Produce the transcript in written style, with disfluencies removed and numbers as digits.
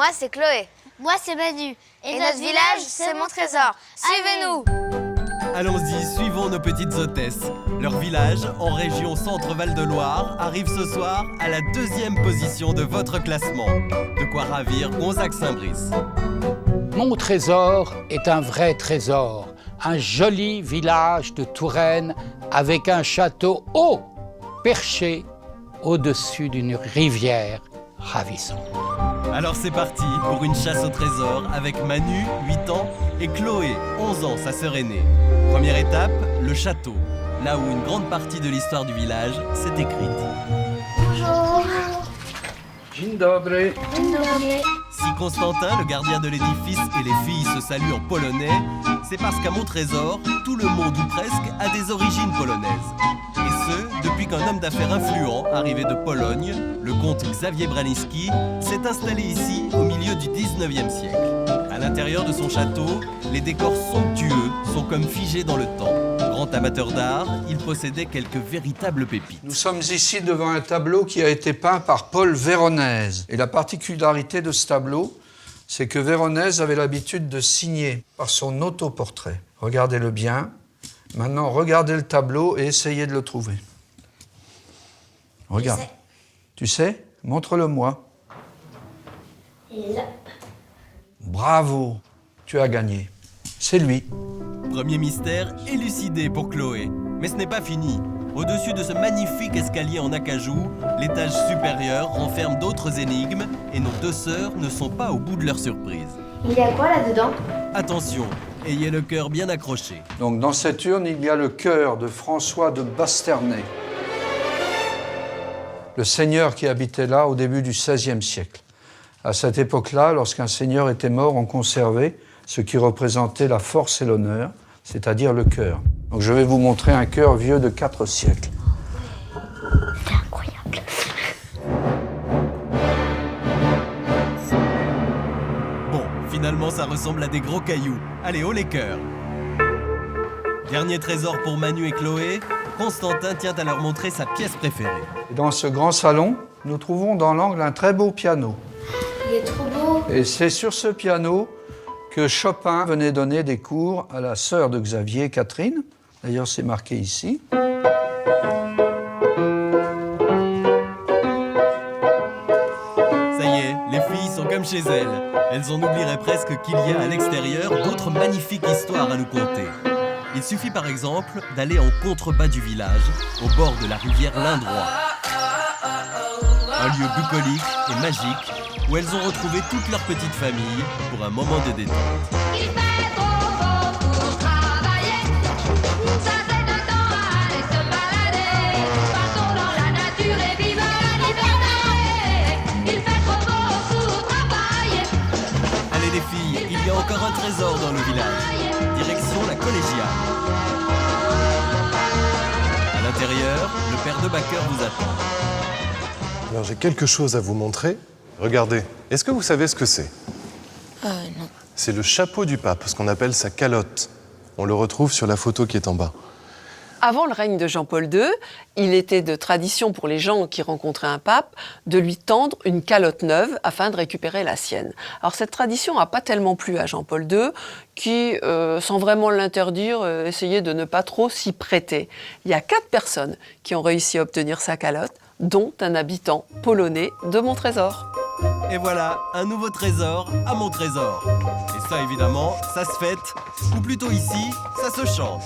Moi, c'est Chloé. Moi, c'est Manu. Et notre village, c'est mon trésor. Suivez-nous. Allons-y, suivons nos petites hôtesses. Leur village, en région Centre-Val de Loire, arrive ce soir à la 2e position de votre classement. De quoi ravir Gonzague-Saint-Brice. Mon trésor est un vrai trésor. Un joli village de Touraine avec un château haut, perché au-dessus d'une rivière ravissante. Alors c'est parti pour une chasse au trésor avec Manu, 8 ans, et Chloé, 11 ans, sa sœur aînée. Première étape, le château, là où une grande partie de l'histoire du village s'est écrite. Bonjour. Dzień dobry. Si Constantin, le gardien de l'édifice, et les filles se saluent en polonais, c'est parce qu'à Montrésor, tout le monde ou presque a des origines polonaises. Et ce, depuis qu'un homme d'affaires influent, arrivé de Pologne, le comte Xavier Braniski, s'est installé ici au milieu du 19e siècle. À l'intérieur de son château, les décors somptueux sont comme figés dans le temps. Grand amateur d'art, il possédait quelques véritables pépites. Nous sommes ici devant un tableau qui a été peint par Paul Véronèse. Et la particularité de ce tableau, c'est que Véronèse avait l'habitude de signer par son autoportrait. Regardez-le bien. Maintenant, regardez le tableau et essayez de le trouver. Regarde. Tu sais? Montre-le-moi. Là. Bravo, tu as gagné. C'est lui. Premier mystère élucidé pour Chloé. Mais ce n'est pas fini. Au-dessus de ce magnifique escalier en acajou, l'étage supérieur renferme d'autres énigmes et nos 2 sœurs ne sont pas au bout de leur surprise. Il y a quoi là-dedans? Attention, ayez le cœur bien accroché. Donc, dans cette urne, il y a le cœur de François de Basternay, le seigneur qui habitait là au début du XVIe siècle. À cette époque-là, lorsqu'un seigneur était mort, on conservait ce qui représentait la force et l'honneur, c'est-à-dire le cœur. Donc je vais vous montrer un cœur vieux de 4 siècles. C'est incroyable. Bon, finalement ça ressemble à des gros cailloux. Allez, haut les cœurs. Dernier trésor pour Manu et Chloé, Constantin tient à leur montrer sa pièce préférée. Et dans ce grand salon, nous trouvons dans l'angle un très beau piano. Il est trop beau. Et c'est sur ce piano que Chopin venait donner des cours à la sœur de Xavier, Catherine. D'ailleurs, c'est marqué ici. Ça y est, les filles sont comme chez elles. Elles en oublieraient presque qu'il y a à l'extérieur d'autres magnifiques histoires à nous conter. Il suffit par exemple d'aller en contrebas du village, au bord de la rivière l'Indrois. Un lieu bucolique et magique où elles ont retrouvé toute leur petite famille pour un moment de détente. Il fait trop beau pour travailler, ça fait un temps à aller se balader. Partons dans la nature et vive la liberté. Il fait trop beau pour travailler. Allez les filles, il y a encore un trésor dans le village. Direction la collégiale. À l'intérieur, le père de Backer vous attend. Alors j'ai quelque chose à vous montrer. Regardez, est-ce que vous savez ce que c'est? Non. C'est le chapeau du pape, ce qu'on appelle sa calotte. On le retrouve sur la photo qui est en bas. Avant le règne de Jean-Paul II, il était de tradition pour les gens qui rencontraient un pape de lui tendre une calotte neuve afin de récupérer la sienne. Alors cette tradition n'a pas tellement plu à Jean-Paul II qui, sans vraiment l'interdire, essayait de ne pas trop s'y prêter. Il y a 4 personnes qui ont réussi à obtenir sa calotte, dont un habitant polonais de Montrésor. Et voilà, un nouveau trésor à mon trésor. Et ça évidemment, ça se fête, ou plutôt ici, ça se chante.